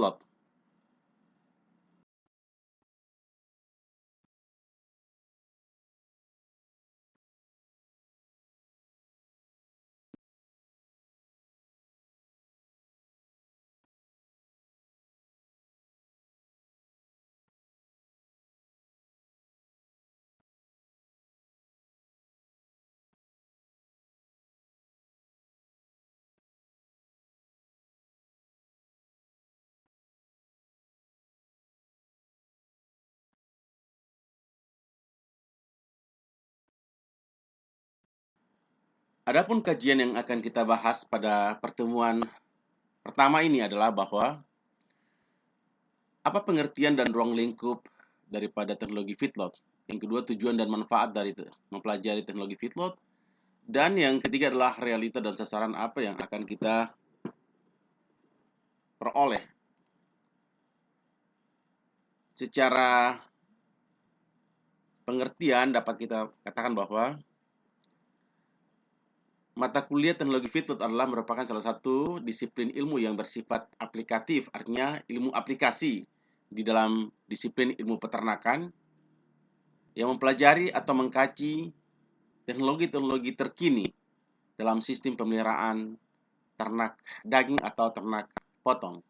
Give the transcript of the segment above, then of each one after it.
feedlot. Adapun kajian yang akan kita bahas pada pertemuan pertama ini adalah bahwa apa pengertian dan ruang lingkup daripada teknologi feedlot. Yang kedua, tujuan dan manfaat dari mempelajari teknologi feedlot. Dan yang ketiga adalah realita dan sasaran apa yang akan kita peroleh. Secara pengertian dapat kita katakan bahwa mata kuliah teknologi feedlot adalah merupakan salah satu disiplin ilmu yang bersifat aplikatif, artinya ilmu aplikasi di dalam disiplin ilmu peternakan yang mempelajari atau mengkaji teknologi-teknologi terkini dalam sistem pemeliharaan ternak daging atau ternak potong.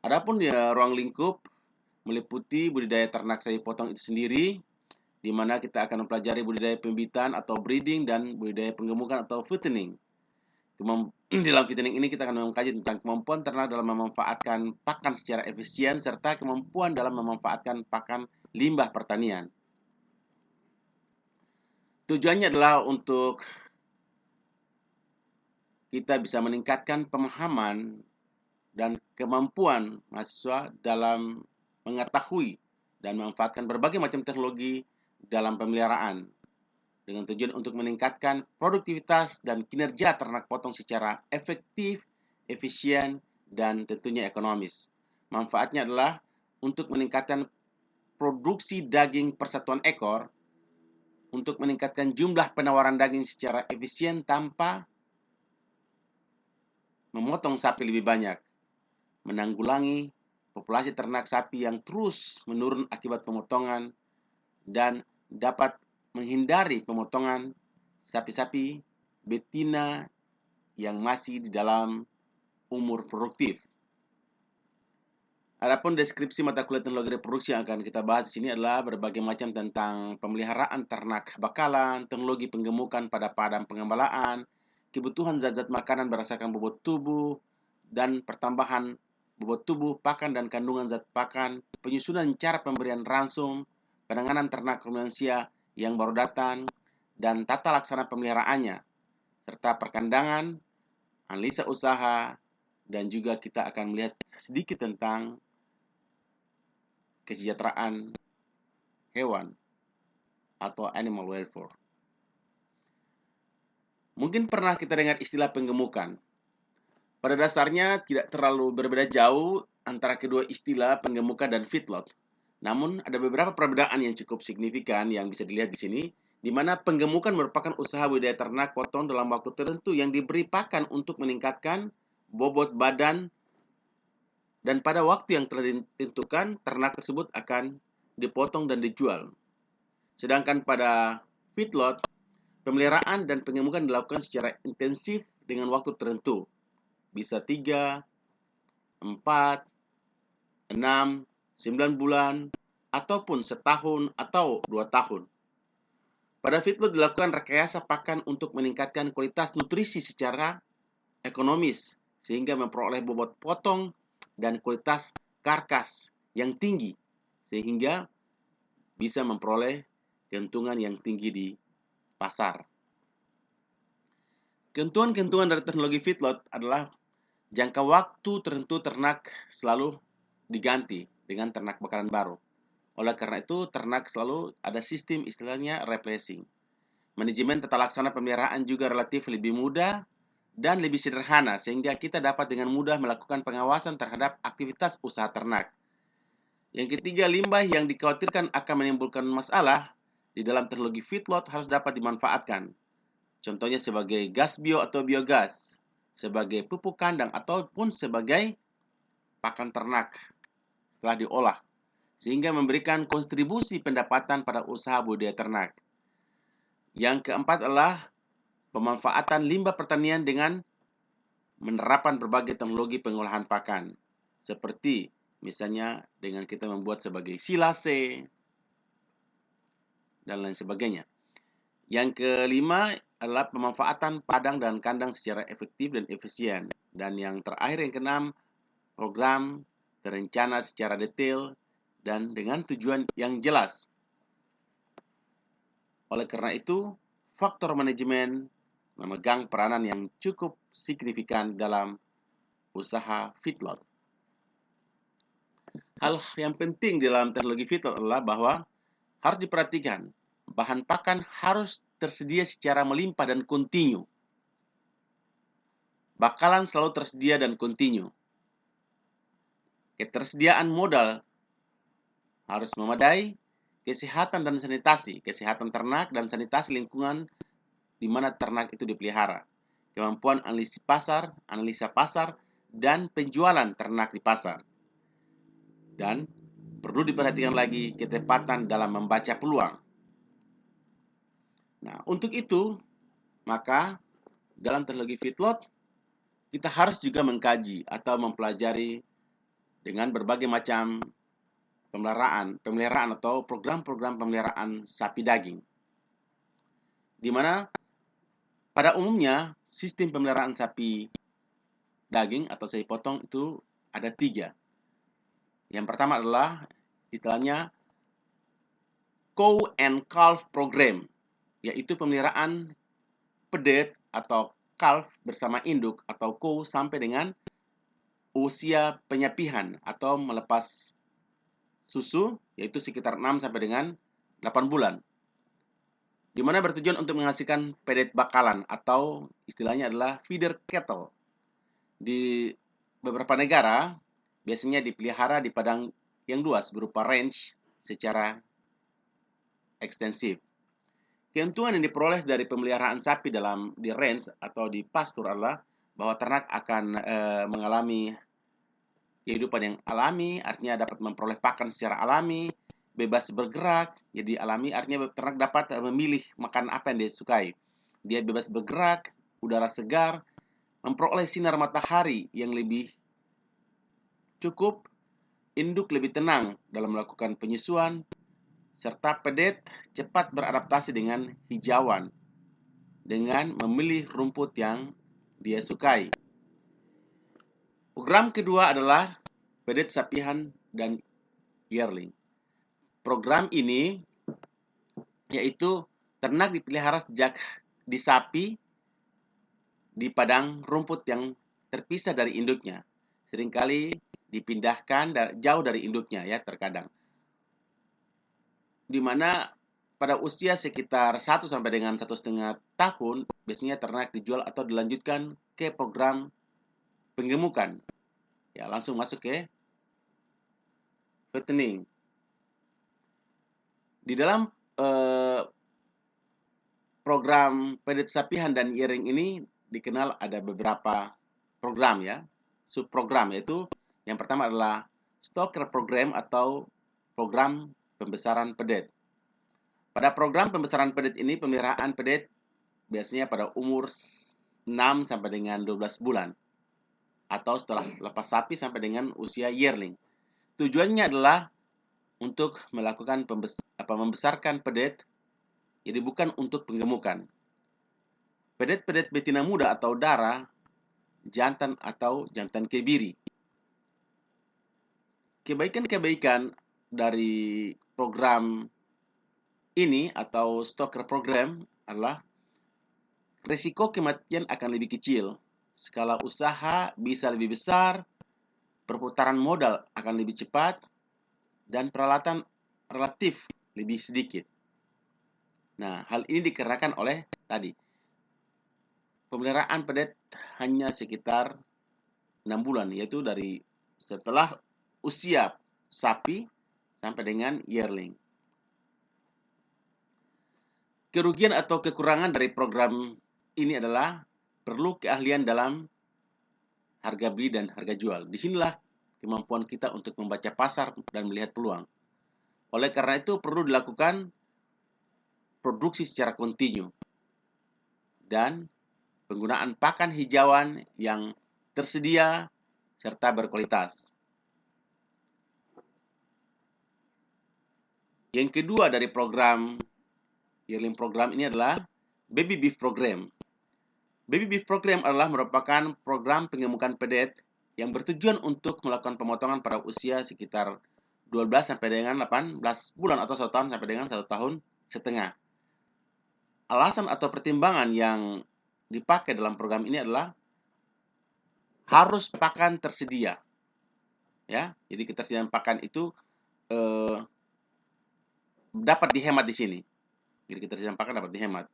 Adapun ruang lingkup meliputi budidaya ternak sapi potong itu sendiri, di mana kita akan mempelajari budidaya pembibitan atau breeding dan budidaya penggemukan atau fattening. Dalam fattening ini kita akan mengkaji tentang kemampuan ternak dalam memanfaatkan pakan secara efisien serta kemampuan dalam memanfaatkan pakan limbah pertanian. Tujuannya adalah untuk kita bisa meningkatkan pemahaman dan kemampuan mahasiswa dalam mengetahui dan memanfaatkan berbagai macam teknologi dalam pemeliharaan dengan tujuan untuk meningkatkan produktivitas dan kinerja ternak potong secara efektif, efisien, dan tentunya ekonomis. Manfaatnya adalah untuk meningkatkan produksi daging per satuan ekor, untuk meningkatkan jumlah penawaran daging secara efisien tanpa memotong sapi lebih banyak, menanggulangi populasi ternak sapi yang terus menurun akibat pemotongan, dan dapat menghindari pemotongan sapi-sapi betina yang masih di dalam umur produktif. Adapun deskripsi mata kuliah teknologi reproduksi yang akan kita bahas di sini adalah berbagai macam tentang pemeliharaan ternak bakalan, teknologi penggemukan pada padang pengembalaan, kebutuhan zat-zat makanan berdasarkan bobot tubuh, dan pertambahan bobot tubuh, pakan dan kandungan zat pakan, penyusunan cara pemberian ransum, penanganan ternak rumensia yang baru datang, dan tata laksana pemeliharaannya, serta perkandangan, analisa usaha, dan juga kita akan melihat sedikit tentang kesejahteraan hewan atau animal welfare. Mungkin pernah kita dengar istilah penggemukan. Pada dasarnya tidak terlalu berbeda jauh antara kedua istilah penggemukan dan feedlot. Namun ada beberapa perbedaan yang cukup signifikan yang bisa dilihat di sini, di mana penggemukan merupakan usaha budidaya ternak potong dalam waktu tertentu yang diberi pakan untuk meningkatkan bobot badan, dan pada waktu yang telah ditentukan ternak tersebut akan dipotong dan dijual. Sedangkan pada feedlot, pemeliharaan dan pengemukan dilakukan secara intensif dengan waktu tertentu. Bisa 3, 4, 6, 9 bulan, ataupun setahun atau 2 tahun. Pada feedlot dilakukan rekayasa pakan untuk meningkatkan kualitas nutrisi secara ekonomis, sehingga memperoleh bobot potong dan kualitas karkas yang tinggi, sehingga bisa memperoleh keuntungan yang tinggi di pasar. Keuntungan-keuntungan dari teknologi feedlot adalah jangka waktu tertentu ternak selalu diganti dengan ternak bakalan baru. Oleh karena itu, ternak selalu ada sistem istilahnya replacing. Manajemen tata laksana pemeliharaan juga relatif lebih mudah dan lebih sederhana, sehingga kita dapat dengan mudah melakukan pengawasan terhadap aktivitas usaha ternak. Yang ketiga, limbah yang dikhawatirkan akan menimbulkan masalah di dalam teknologi feedlot harus dapat dimanfaatkan. Contohnya sebagai gas bio atau biogas, sebagai pupuk kandang, ataupun sebagai pakan ternak setelah diolah, sehingga memberikan kontribusi pendapatan pada usaha budidaya ternak. Yang keempat adalah pemanfaatan limbah pertanian dengan menerapkan berbagai teknologi pengolahan pakan, seperti misalnya dengan kita membuat sebagai silase dan lain sebagainya. Yang kelima adalah pemanfaatan padang dan kandang secara efektif dan efisien. Dan yang terakhir, yang keenam, program terencana secara detail dan dengan tujuan yang jelas. Oleh karena itu, faktor manajemen memegang peranan yang cukup signifikan dalam usaha feedlot. Hal yang penting dalam teknologi feedlot adalah bahwa harus diperhatikan, bahan pakan harus tersedia secara melimpah dan kontinu. Bakalan selalu tersedia dan kontinu. Ketersediaan modal harus memadai, kesehatan dan sanitasi, kesehatan ternak dan sanitasi lingkungan di mana ternak itu dipelihara, kemampuan analisa pasar, dan penjualan ternak di pasar. Dan perlu diperhatikan lagi ketepatan dalam membaca peluang. Nah, untuk itu, maka dalam teknologi feedlot, kita harus juga mengkaji atau mempelajari dengan berbagai macam pemeliharaan atau program-program pemeliharaan sapi daging. Di mana pada umumnya sistem pemeliharaan sapi daging atau sapi potong itu ada 3. Yang pertama adalah istilahnya cow and calf program, yaitu pemeliharaan pedet atau calf bersama induk atau cow sampai dengan usia penyapihan atau melepas susu, yaitu sekitar 6 sampai dengan 8 bulan. Di mana bertujuan untuk menghasilkan pedet bakalan atau istilahnya adalah feeder cattle. Di beberapa negara biasanya dipelihara di padang yang luas berupa range secara ekstensif. Keuntungan yang diperoleh dari pemeliharaan sapi di range atau di pastur adalah bahwa ternak akan mengalami kehidupan yang alami, artinya dapat memperoleh pakan secara alami, bebas bergerak. Jadi alami artinya ternak dapat memilih makan apa yang dia sukai. Dia bebas bergerak, udara segar, memperoleh sinar matahari yang lebih cukup, induk lebih tenang dalam melakukan penyusuan, serta pedet cepat beradaptasi dengan hijauan dengan memilih rumput yang dia sukai. Program kedua adalah pedet sapihan dan yearling. Program ini yaitu ternak dipelihara sejak di sapi di padang rumput yang terpisah dari induknya. Seringkali dipindahkan jauh dari induknya ya terkadang. Di mana pada usia sekitar 1 sampai dengan 1,5 tahun biasanya ternak dijual atau dilanjutkan ke program penggemukan. Ya, langsung masuk ke fattening. Di dalam program pedet sapihan dan yearling ini dikenal ada beberapa program ya, subprogram, yaitu yang pertama adalah stocker program atau program pembesaran pedet. Pada program pembesaran pedet ini, pemeliharaan pedet biasanya pada umur 6 sampai dengan 12 bulan atau setelah lepas sapi sampai dengan usia yearling. Tujuannya adalah untuk melakukan membesarkan pedet, jadi bukan untuk penggemukan. Pedet-pedet betina muda atau darah, jantan atau jantan kebiri. Kebaikan-kebaikan dari program ini atau stocker program adalah risiko kematian akan lebih kecil, skala usaha bisa lebih besar, perputaran modal akan lebih cepat, dan peralatan relatif lebih sedikit. Nah, hal ini dikarenakan oleh tadi pemeliharaan pedet hanya sekitar 6 bulan, yaitu dari setelah usia sapi sampai dengan yearling. Kerugian atau kekurangan dari program ini adalah perlu keahlian dalam harga beli dan harga jual. Disinilah kemampuan kita untuk membaca pasar dan melihat peluang. Oleh karena itu perlu dilakukan produksi secara kontinu dan penggunaan pakan hijauan yang tersedia serta berkualitas. Yang kedua dari program yearling program ini adalah Baby Beef Program. Baby Beef Program adalah merupakan program pengemukan pedet yang bertujuan untuk melakukan pemotongan pada usia sekitar 12 sampai dengan 18 bulan atau 1 tahun sampai dengan 1 tahun setengah. Alasan atau pertimbangan yang dipakai dalam program ini adalah harus pakan tersedia. Ya, jadi ketersediaan pakan itu dapat dihemat di sini. Jadi ketersediaan pakan dapat dihemat.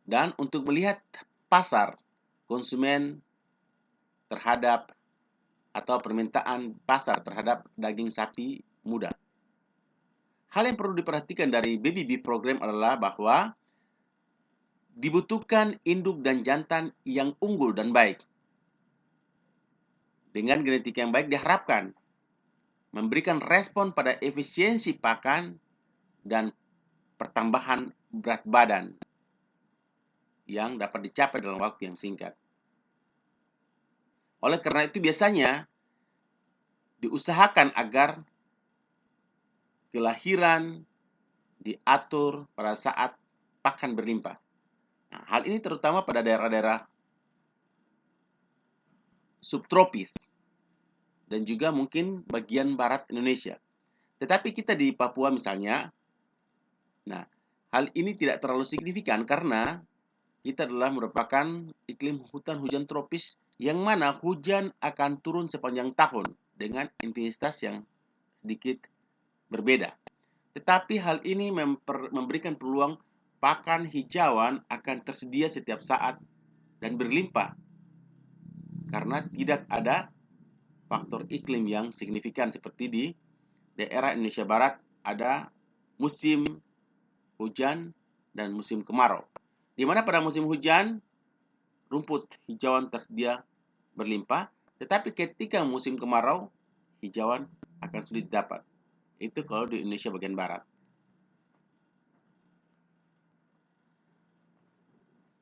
Dan untuk melihat pasar konsumen terhadap atau permintaan pasar terhadap daging sapi muda. Hal yang perlu diperhatikan dari Baby Beef Program adalah bahwa dibutuhkan induk dan jantan yang unggul dan baik. Dengan genetik yang baik diharapkan memberikan respon pada efisiensi pakan dan pertambahan berat badan yang dapat dicapai dalam waktu yang singkat. Oleh karena itu biasanya diusahakan agar kelahiran diatur pada saat pakan berlimpah. Nah, hal ini terutama pada daerah-daerah subtropis dan juga mungkin bagian barat Indonesia. Tetapi kita di Papua misalnya, nah, hal ini tidak terlalu signifikan karena kita adalah merupakan iklim hutan hujan tropis yang mana hujan akan turun sepanjang tahun dengan intensitas yang sedikit berbeda. Tetapi hal ini memberikan peluang pakan hijauan akan tersedia setiap saat dan berlimpah karena tidak ada faktor iklim yang signifikan seperti di daerah Indonesia Barat ada musim hujan dan musim kemarau. Di mana pada musim hujan rumput hijauan tersedia berlimpah, tetapi ketika musim kemarau hijauan akan sulit didapat. Itu kalau di Indonesia bagian barat.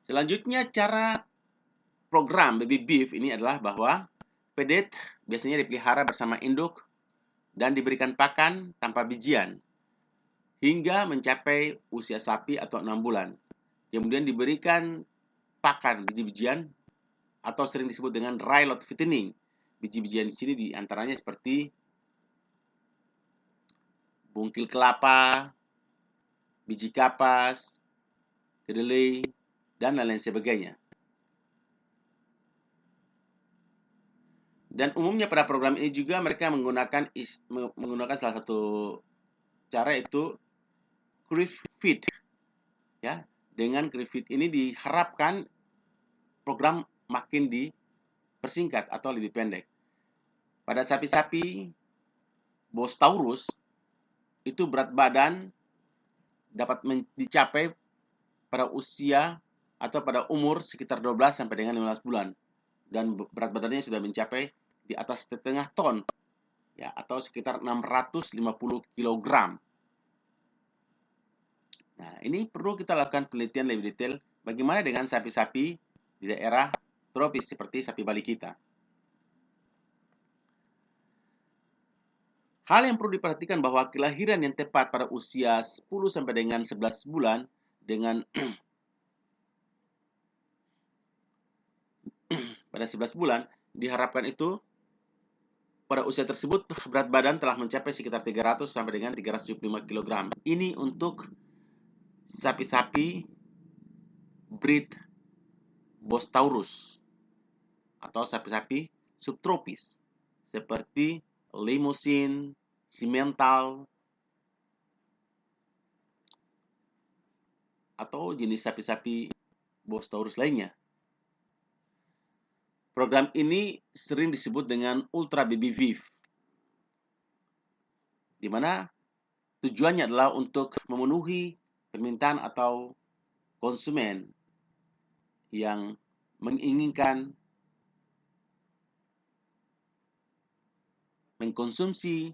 Selanjutnya cara program Baby Beef ini adalah bahwa pedet biasanya dipelihara bersama induk dan diberikan pakan tanpa bijian hingga mencapai usia sapi atau 6 bulan. Kemudian diberikan pakan biji-bijian atau sering disebut dengan dry lot fattening. Biji-bijian di sini diantaranya seperti bungkil kelapa, biji kapas, kedelai, dan lain-lain sebagainya. Dan umumnya pada program ini juga mereka menggunakan salah satu cara yaitu crib feed. Ya, dengan crib feed ini diharapkan program makin dipersingkat atau lebih pendek. Pada sapi-sapi Bos Taurus itu berat badan dapat dicapai pada usia atau pada umur sekitar 12 sampai dengan 15 bulan dan berat badannya sudah mencapai di atas setengah ton ya atau sekitar 650 kg. Nah, ini perlu kita lakukan penelitian lebih detail bagaimana dengan sapi-sapi di daerah tropis seperti sapi Bali kita. Hal yang perlu diperhatikan bahwa kelahiran yang tepat pada usia 10 sampai dengan 11 bulan dengan pada 11 bulan diharapkan itu pada usia tersebut berat badan telah mencapai sekitar 300 sampai dengan 375 kg. Ini untuk sapi-sapi breed Bos Taurus atau sapi-sapi subtropis seperti Limousin, Simmental, atau jenis sapi-sapi Bos Taurus lainnya. Program ini sering disebut dengan Ultra Baby Beef, di mana tujuannya adalah untuk memenuhi permintaan atau konsumen yang menginginkan mengkonsumsi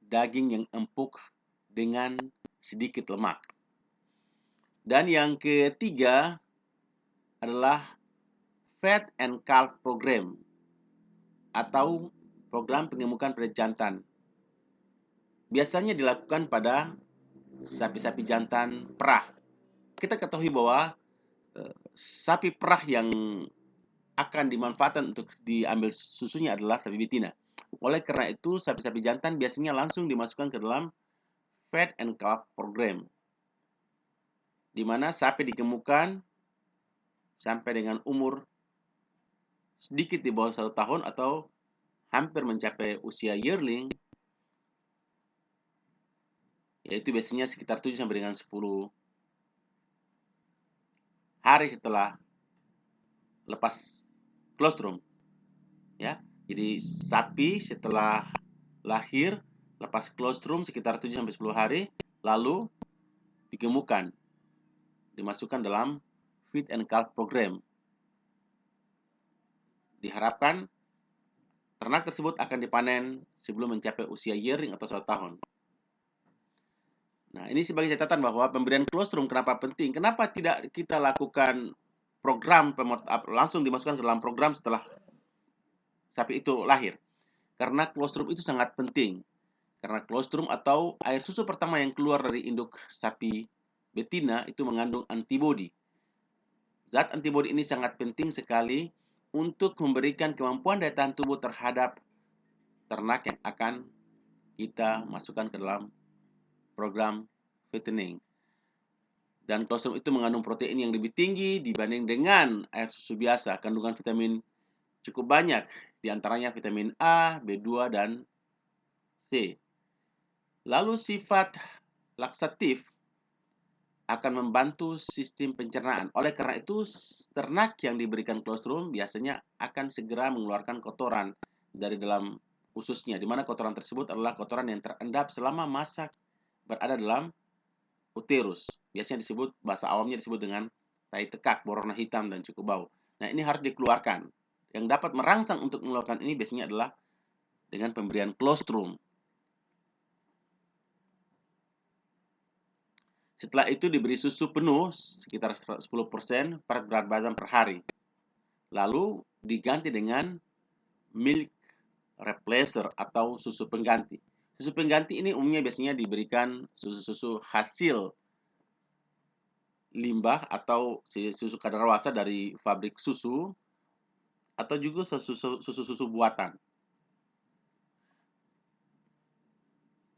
daging yang empuk dengan sedikit lemak. Dan yang ketiga adalah Fat and Calf Program atau program pengemukan pada jantan. Biasanya dilakukan pada sapi-sapi jantan perah. Kita ketahui bahwa sapi perah yang akan dimanfaatkan untuk diambil susunya adalah sapi betina. Oleh karena itu, sapi-sapi jantan biasanya langsung dimasukkan ke dalam Fat and Calf Program, di mana sapi digemukkan sampai dengan umur sedikit di bawah 1 tahun atau hampir mencapai usia yearling, yaitu biasanya sekitar 7 sampai dengan 10 hari setelah lepas colostrum. Ya. Jadi sapi setelah lahir lepas colostrum sekitar 7 sampai 10 hari lalu digemukkan, dimasukkan dalam Feed and Calf Program. Diharapkan ternak tersebut akan dipanen sebelum mencapai usia yearling atau 1 tahun. Nah, ini sebagai catatan bahwa pemberian colostrum kenapa penting? Kenapa tidak kita lakukan program langsung dimasukkan ke dalam program setelah sapi itu lahir? Karena colostrum itu sangat penting. Karena colostrum atau air susu pertama yang keluar dari induk sapi betina itu mengandung antibodi. Zat antibodi ini sangat penting sekali untuk memberikan kemampuan daya tahan tubuh terhadap ternak yang akan kita masukkan ke dalam program fattening. Dan colostrum itu mengandung protein yang lebih tinggi dibanding dengan air susu biasa. Kandungan vitamin cukup banyak, diantaranya vitamin A, B2, dan C. Lalu sifat laksatif akan membantu sistem pencernaan. Oleh karena itu, ternak yang diberikan colostrum biasanya akan segera mengeluarkan kotoran dari dalam ususnya, di mana kotoran tersebut adalah kotoran yang terendap selama masa berada dalam uterus. Biasanya disebut, bahasa awamnya disebut dengan tai tekak, berwarna hitam dan cukup bau. Nah, ini harus dikeluarkan. Yang dapat merangsang untuk mengeluarkan ini biasanya adalah dengan pemberian colostrum. Setelah itu diberi susu penuh sekitar 10% per berat badan per hari. Lalu diganti dengan milk replacer atau susu pengganti. Susu pengganti ini umumnya biasanya diberikan susu-susu hasil limbah atau susu kadaluarsa dari pabrik susu atau juga susu-susu buatan.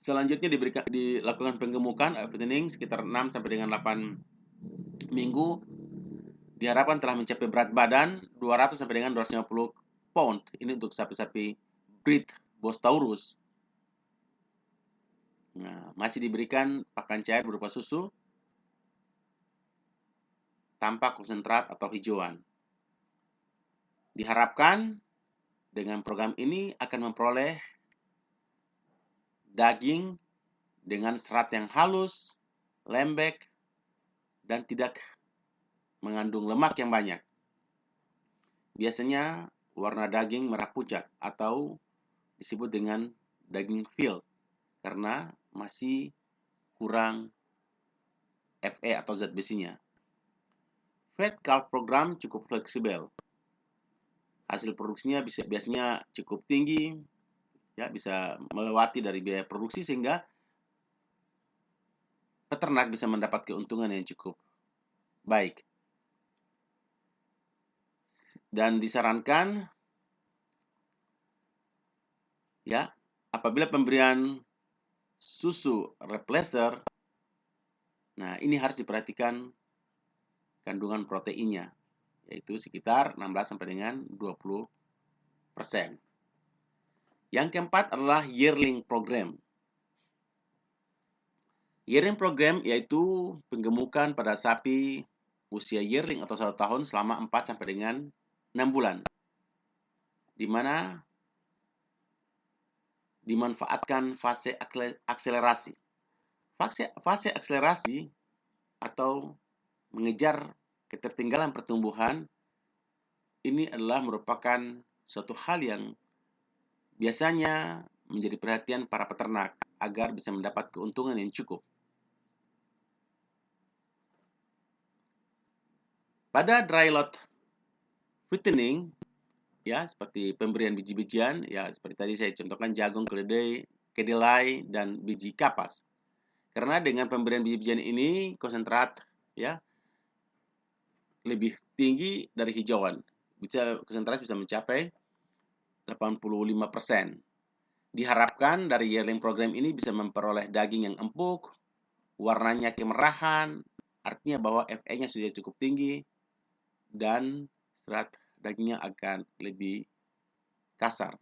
Selanjutnya dilakukan penggemukan fattening sekitar 6 sampai dengan 8 minggu. Diharapkan telah mencapai berat badan 200 sampai dengan 250 pound. Ini untuk sapi-sapi breed Bos Taurus. Nah, masih diberikan pakan cair berupa susu tanpa konsentrat atau hijauan. Diharapkan dengan program ini akan memperoleh daging dengan serat yang halus, lembek, dan tidak mengandung lemak yang banyak. Biasanya warna daging merah pucat atau disebut dengan daging veal karena masih kurang Fe atau zat besinya. Fat Calf Program cukup fleksibel. Hasil produksinya biasanya cukup tinggi, ya bisa melewati dari biaya produksi sehingga peternak bisa mendapat keuntungan yang cukup baik. Dan disarankan ya, apabila pemberian susu replacer, nah ini harus diperhatikan kandungan proteinnya, yaitu sekitar 16 sampai dengan 20%. Yang keempat adalah yearling program. Yearling program yaitu penggemukan pada sapi usia yearling atau 1 tahun selama 4 sampai dengan 6 bulan. Di mana dimanfaatkan fase akselerasi. Fase akselerasi atau mengejar ketertinggalan pertumbuhan ini adalah merupakan suatu hal yang biasanya menjadi perhatian para peternak agar bisa mendapat keuntungan yang cukup. Pada dry lot fattening, ya seperti pemberian biji-bijian, ya seperti tadi saya contohkan jagung, kedelai, dan biji kapas. Karena dengan pemberian biji-bijian ini konsentrat ya lebih tinggi dari hijauan. Konsentrasi bisa mencapai 85%. Diharapkan dari yearling program ini bisa memperoleh daging yang empuk, warnanya kemerahan, artinya bahwa Fe-nya sudah cukup tinggi, dan serat dagingnya akan lebih kasar.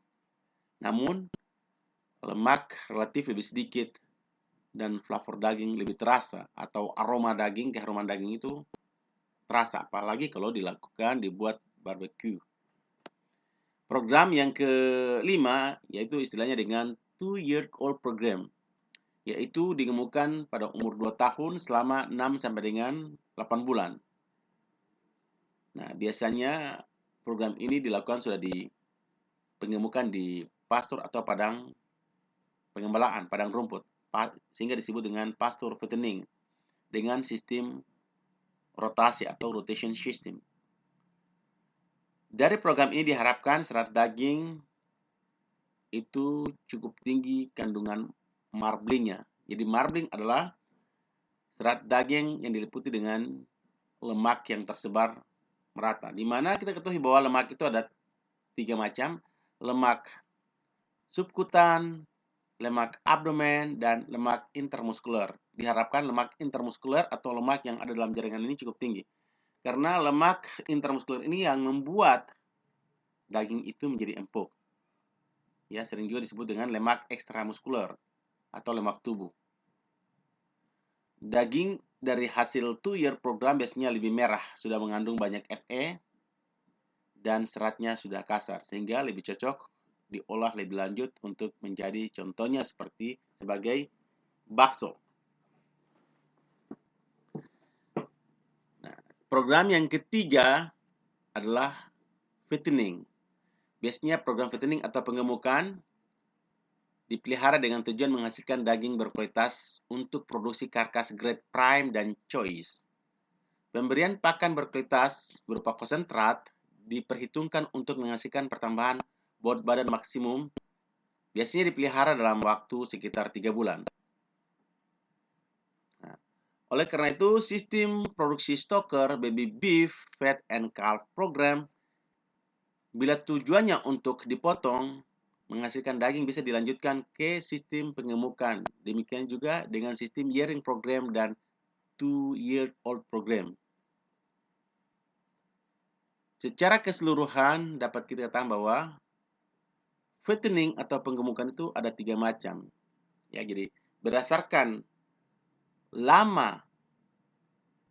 Namun, lemak relatif lebih sedikit dan flavor daging lebih terasa, atau aroma daging, keharuman daging itu terasa, apalagi kalau dibuat barbecue. Program yang kelima yaitu istilahnya dengan 2-year-old program, yaitu digemukkan pada umur 2 tahun selama 6 sampai dengan 8 bulan. Nah, biasanya program ini dilakukan sudah di pengemukan di pastur atau padang pengembalaan, padang rumput, sehingga disebut dengan pasture fattening dengan sistem rotasi atau rotation system. Dari program ini diharapkan serat daging itu cukup tinggi kandungan marblingnya. Jadi marbling adalah serat daging yang diliputi dengan lemak yang tersebar merata. Di mana kita ketahui bahwa lemak itu ada 3 macam, lemak subkutan, lemak abdomen, dan lemak intermuskuler. Diharapkan lemak intermuskuler atau lemak yang ada dalam jaringan ini cukup tinggi. Karena lemak intermuskuler ini yang membuat daging itu menjadi empuk. Ya, sering juga disebut dengan lemak ekstramuskuler atau lemak tubuh. Daging dari hasil 2-year program biasanya lebih merah, sudah mengandung banyak Fe, dan seratnya sudah kasar, sehingga lebih cocok diolah lebih lanjut untuk menjadi contohnya sebagai bakso. Nah, program yang ketiga adalah fattening. Biasanya program fattening atau penggemukan dipelihara dengan tujuan menghasilkan daging berkualitas untuk produksi karkas grade prime dan choice. Pemberian pakan berkualitas berupa konsentrat diperhitungkan untuk menghasilkan pertambahan bobot badan maksimum, biasanya dipelihara dalam waktu sekitar 3 bulan. Nah, oleh karena itu, sistem produksi stoker baby beef, fat and calf program, bila tujuannya untuk dipotong, menghasilkan daging bisa dilanjutkan ke sistem pengemukan. Demikian juga dengan sistem yearling program dan 2-year-old program. Secara keseluruhan dapat kita katakan bahwa fattening atau penggemukan itu ada 3 macam. Ya, jadi berdasarkan lama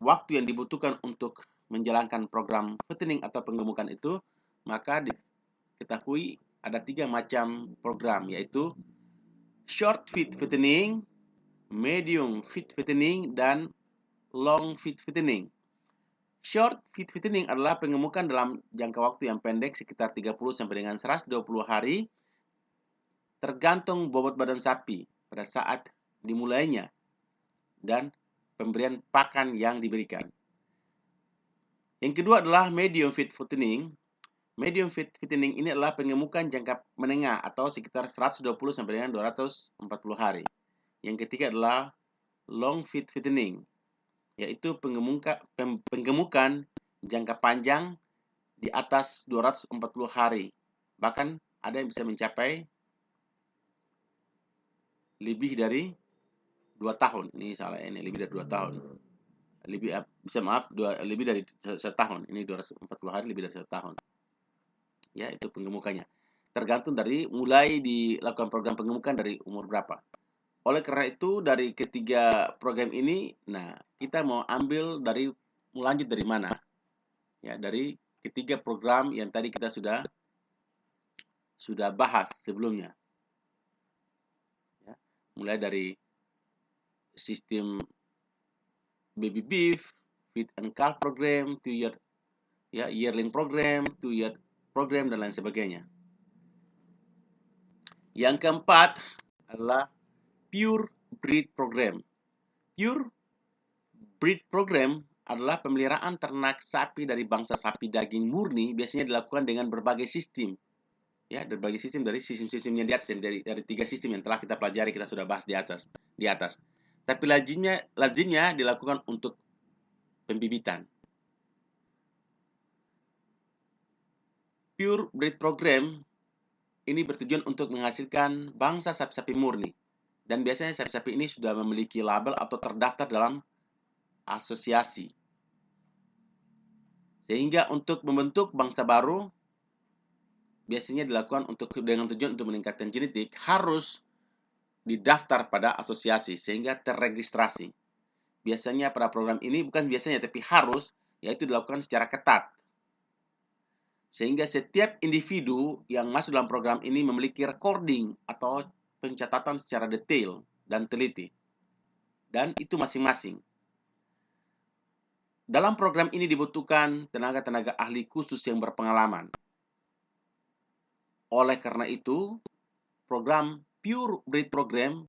waktu yang dibutuhkan untuk menjalankan program fattening atau penggemukan itu, maka diketahui ada 3 macam program, yaitu short feed fattening, medium feed fattening, dan long feed fattening. Short feed fattening adalah pengemukan dalam jangka waktu yang pendek sekitar 30 sampai dengan 120 hari tergantung bobot badan sapi pada saat dimulainya dan pemberian pakan yang diberikan. Yang kedua adalah medium feed fattening. Medium feed fattening ini adalah pengemukan jangka menengah atau sekitar 120 sampai dengan 240 hari. Yang ketiga adalah long feed fattening, yaitu penggemukan jangka panjang di atas 240 hari. Bahkan ada yang bisa mencapai lebih dari 2 tahun. Ini salah, ini lebih dari 2 tahun. Lebih dari setahun. Ini 240 hari lebih dari 1 tahun. Ya, itu penggemukannya. Tergantung dari mulai dilakukan program penggemukan dari umur berapa. Oleh karena itu, dari ketiga program ini, nah, kita mau lanjut dari mana? Ya, dari ketiga program yang tadi kita sudah bahas sebelumnya. Ya, mulai dari sistem baby beef, feed and calf program, 2-year yearling program, 2-year program, dan lain sebagainya. Yang keempat adalah Pure Breed Program. Pure Breed Program adalah pemeliharaan ternak sapi dari bangsa sapi daging murni, biasanya dilakukan dengan berbagai sistem. Ya, berbagai sistem dari sistem-sistemnya di atas, dari 3 sistem yang telah kita pelajari, kita sudah bahas di atas. Tapi lazimnya dilakukan untuk pembibitan. Pure Breed Program ini bertujuan untuk menghasilkan bangsa sapi-sapi murni. Dan biasanya sapi-sapi ini sudah memiliki label atau terdaftar dalam asosiasi. Sehingga untuk membentuk bangsa baru, biasanya dilakukan dengan tujuan untuk meningkatkan genetik, harus didaftar pada asosiasi sehingga terregistrasi. Biasanya pada program ini, bukan biasanya tapi harus, yaitu dilakukan secara ketat. Sehingga setiap individu yang masuk dalam program ini memiliki recording atau pencatatan secara detail dan teliti. Dan itu masing-masing. Dalam program ini dibutuhkan tenaga-tenaga ahli khusus yang berpengalaman. Oleh karena itu, program Pure Breed Program